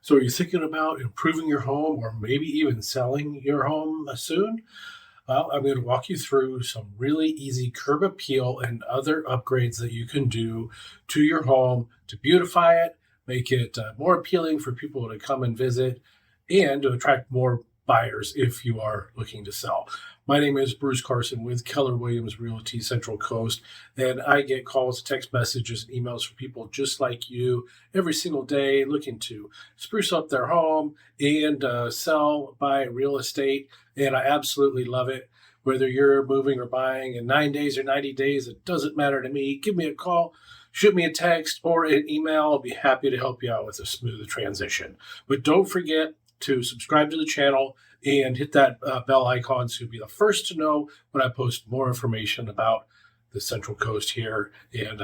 So are you thinking about improving your home or maybe even selling your home soon? Well, I'm going to walk you through some really easy curb appeal and other upgrades that you can do to your home to beautify it, make it more appealing for people to come and visit, and to attract more buyers if you are looking to sell. My name is Bruce Carson with Keller Williams Realty Central Coast, and I get calls, text messages, and emails from people just like you every single day looking to spruce up their home and sell, buy real estate. And I absolutely love it. Whether you're moving or buying in 9 days or 90 days, it doesn't matter to me. Give me a call, shoot me a text or an email. I'll be happy to help you out with a smooth transition. But don't forget to subscribe to the channel and hit that bell icon so you'll be the first to know when I post more information about the Central Coast here and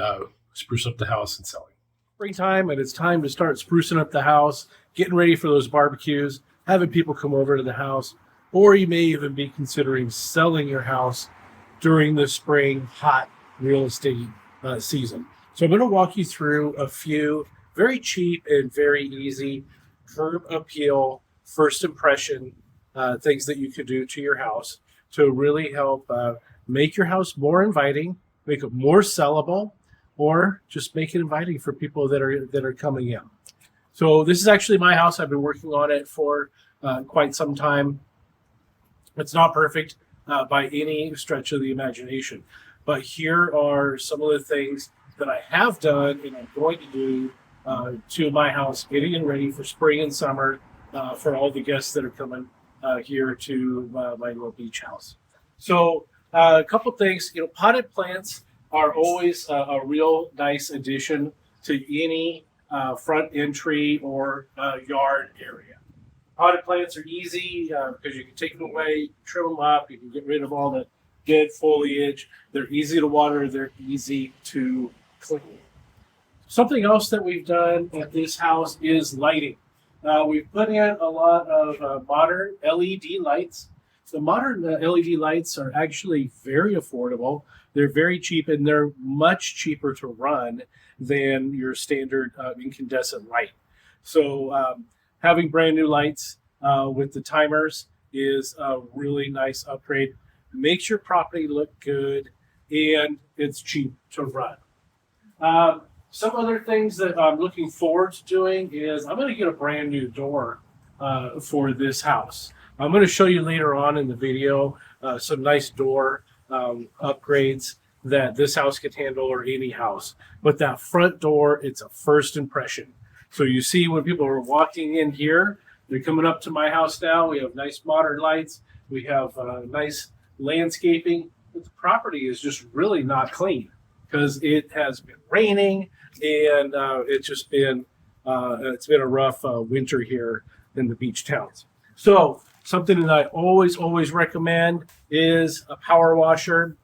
spruce up the house and selling. Springtime, and it's time to start sprucing up the house, getting ready for those barbecues, having people come over to the house, or you may even be considering selling your house during the spring hot real estate season. So I'm going to walk you through a few very cheap and very easy curb appeal, first impression things that you could do to your house to really help make your house more inviting, make it more sellable, or just make it inviting for people that are coming in. So this is actually my house. I've been working on it for quite some time. It's not perfect by any stretch of the imagination, but here are some of the things that I have done and I'm going to do to my house, getting it ready for spring and summer for all the guests that are coming here to my little beach house. So a couple things, potted plants are always a real nice addition to any front entry or yard area. Potted plants are easy because you can take them away, trim them up, you can get rid of all the dead foliage. They're easy to water, they're easy to clean. Something else that we've done at this house is lighting. We've put in a lot of modern LED lights. The modern LED lights are actually very affordable. They're very cheap and they're much cheaper to run than your standard incandescent light. So having brand new lights with the timers is a really nice upgrade. Makes your property look good and it's cheap to run. Some other things that I'm looking forward to doing is I'm going to get a brand new door for this house. I'm going to show you later on in the video some nice door upgrades that this house could handle or any house. But that front door, it's a first impression. So you see when people are walking in here, they're coming up to my house now. We have nice modern lights. We have nice landscaping. But the property is just really not clean because it has been raining and it's been a rough winter here in the beach towns. So something that I always recommend is a power washer.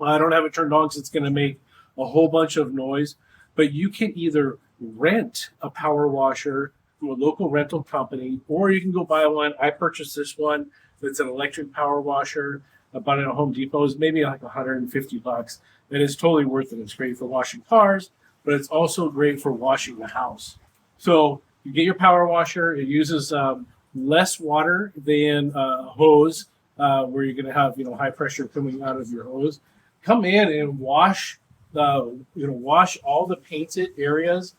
I don't have it turned on because it's going to make a whole bunch of noise, but you can either rent a power washer from a local rental company, or you can go buy one. I purchased this one. It's an electric power washer. I bought it at Home Depot. It's maybe like $150, and it's totally worth it. It's great for washing cars, but it's also great for washing the house. So you get your power washer. It uses less water than a hose, where you're going to have high pressure coming out of your hose. Come in and wash wash all the painted areas.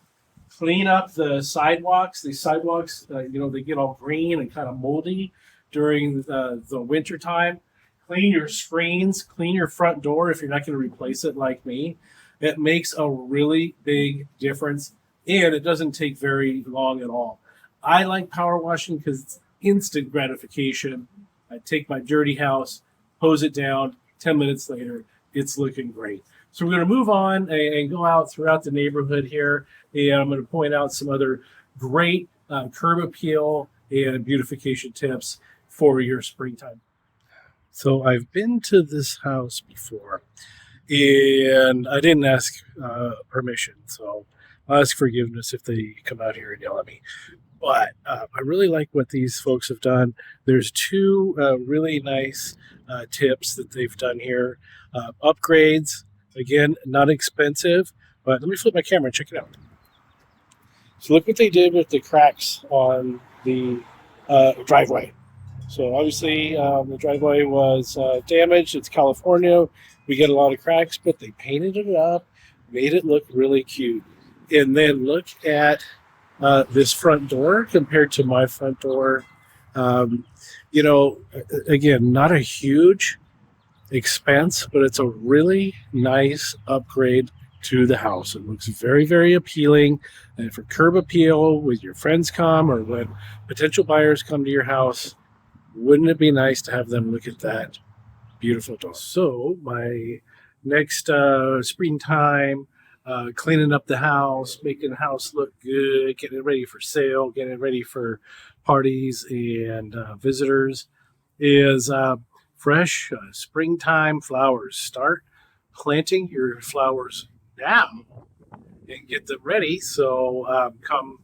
Clean up the sidewalks. These sidewalks, they get all green and kind of moldy during the winter time. Clean your screens, clean your front door if you're not going to replace it like me. It makes a really big difference, and it doesn't take very long at all. I like power washing because it's instant gratification. I take my dirty house, hose it down, 10 minutes later, it's looking great. So we're going to move on and go out throughout the neighborhood here, and I'm going to point out some other great curb appeal and beautification tips for your springtime. So I've been to this house before, and I didn't ask permission, so I'll ask forgiveness if they come out here and yell at me. But I really like what these folks have done. There's two really nice tips that they've done here. Upgrades, again, not expensive, but let me flip my camera and check it out. So look what they did with the cracks on the driveway. So obviously the driveway was damaged. It's California. We get a lot of cracks, but they painted it up, made it look really cute. And then look at this front door compared to my front door. Um, again, not a huge expense, but it's a really nice upgrade to the house. It looks very, very appealing. And for curb appeal, when your friends come or when potential buyers come to your house, wouldn't it be nice to have them look at that beautiful door? So my next springtime, cleaning up the house, making the house look good, getting it ready for sale, getting it ready for parties and visitors is fresh springtime flowers. Start planting your flowers now and get them ready. So come,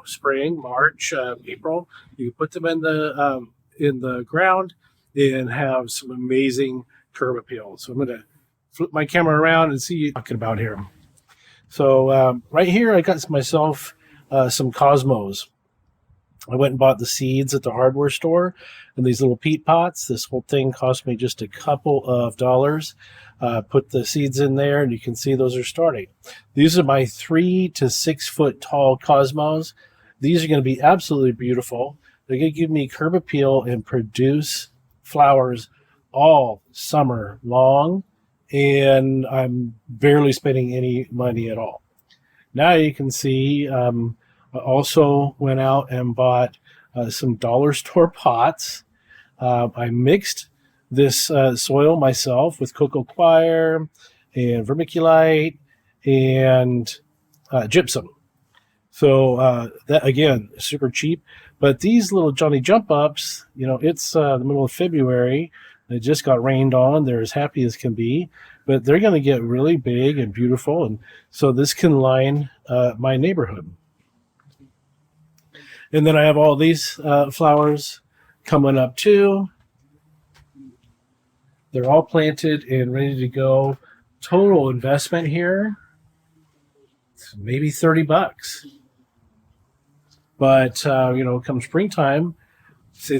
spring, March, April, you put them in the ground and have some amazing curb appeal. So I'm going to flip my camera around and see you talking about here. So right here, I got myself some cosmos. I went and bought the seeds at the hardware store and these little peat pots. This whole thing cost me just a couple of dollars. Put the seeds in there and you can see those are starting. These are my 3 to 6 foot tall cosmos. These are going to be absolutely beautiful. They're going to give me curb appeal and produce flowers all summer long. And I'm barely spending any money at all. Now you can see I also went out and bought some dollar store pots. I mixed this soil myself with cocoa coir and vermiculite and gypsum. So that, again, super cheap. But these little Johnny jump ups, it's the middle of February. They just got rained on. They're as happy as can be. But they're going to get really big and beautiful. And so this can line my neighborhood. And then I have all these flowers coming up too. They're all planted and ready to go. Total investment here, maybe $30. But, come springtime,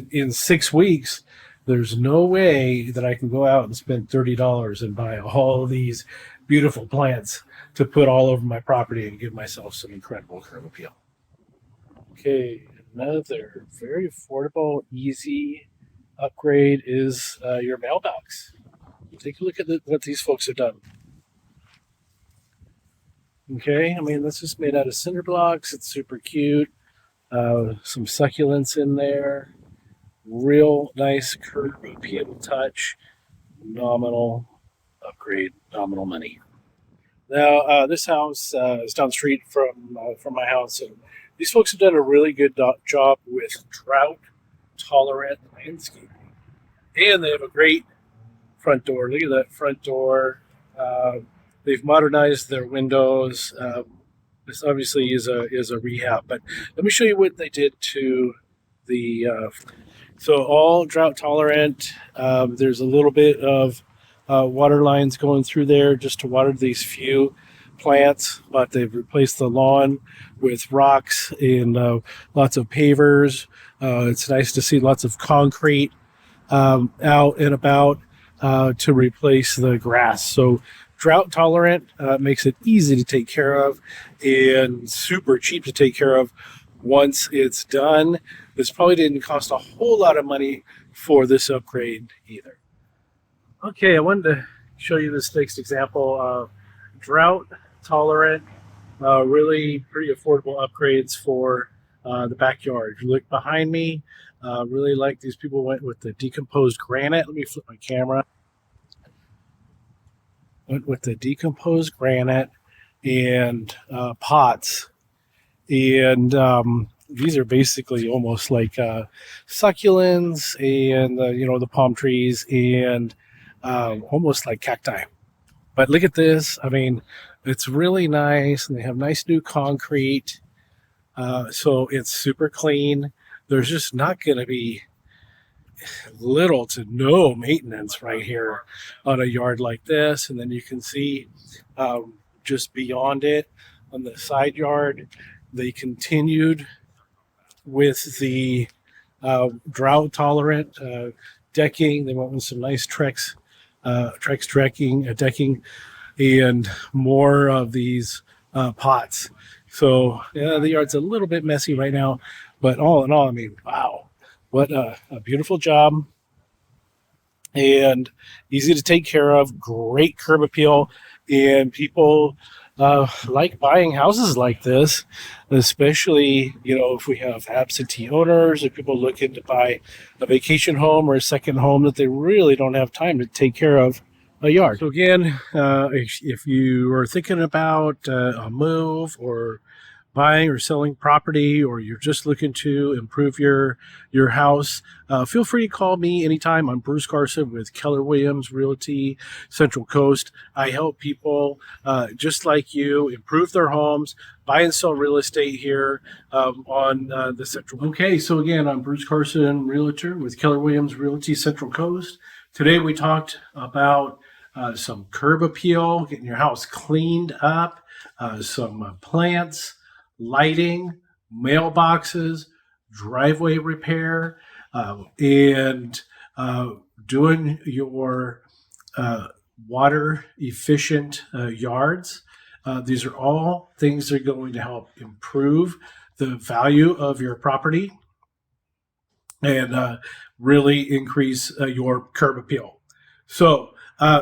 in 6 weeks, there's no way that I can go out and spend $30 and buy all these beautiful plants to put all over my property and give myself some incredible curb appeal. Okay, another very affordable, easy upgrade is your mailbox. Take a look at what these folks have done. Okay, this is made out of cinder blocks. It's super cute. Some succulents in there. Real nice curb appeal touch. Nominal upgrade, nominal money. Now, this house is down the street from my house, and these folks have done a really good job with drought tolerant landscaping. And they have a great front door. Look at that front door. They've modernized their windows. This obviously is a rehab, but let me show you what they did to the. So all drought tolerant. There's a little bit of water lines going through there just to water these few plants, but they've replaced the lawn with rocks and lots of pavers. It's nice to see lots of concrete out and about to replace the grass. So drought tolerant makes it easy to take care of and super cheap to take care of once it's done. This probably didn't cost a whole lot of money for this upgrade either. Okay, I wanted to show you this next example of drought tolerant, really pretty affordable upgrades for the backyard. If you look behind me, really like these people went with the decomposed granite. Let me flip my camera. Went with the decomposed granite and pots. And these are basically almost like succulents and, the palm trees and almost like cacti. But look at this. It's really nice, and they have nice new concrete. So it's super clean. There's just not going to be little to no maintenance right here on a yard like this. And then you can see just beyond it on the side yard, They continued with the drought tolerant decking. They went with some nice Trex decking, and more of these pots. So yeah, the yard's a little bit messy right now, but all in all, I mean, wow, what a beautiful job, and easy to take care of. Great curb appeal, and people like buying houses like this, especially if we have absentee owners or people looking to buy a vacation home or a second home that they really don't have time to take care of a yard. So again, if you are thinking about a move or buying or selling property, or you're just looking to improve your house, feel free to call me anytime. I'm Bruce Carson with Keller Williams Realty Central Coast. I help people just like you improve their homes, buy and sell real estate here on the Central. Okay, so again, I'm Bruce Carson, Realtor with Keller Williams Realty Central Coast. Today we talked about some curb appeal, getting your house cleaned up, some plants, lighting, mailboxes, driveway repair, and doing your water efficient yards. These are all things that are going to help improve the value of your property and really increase your curb appeal. So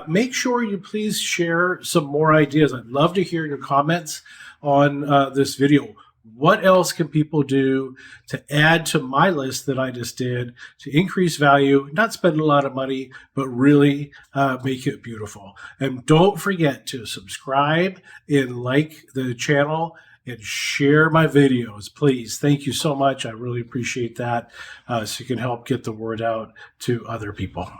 make sure you please share some more ideas. I'd love to hear your comments on this video. What else can people do to add to my list that I just did to increase value, not spend a lot of money, but really make it beautiful? And don't forget to subscribe and like the channel and share my videos, please. Thank you so much. I really appreciate that, so you can help get the word out to other people.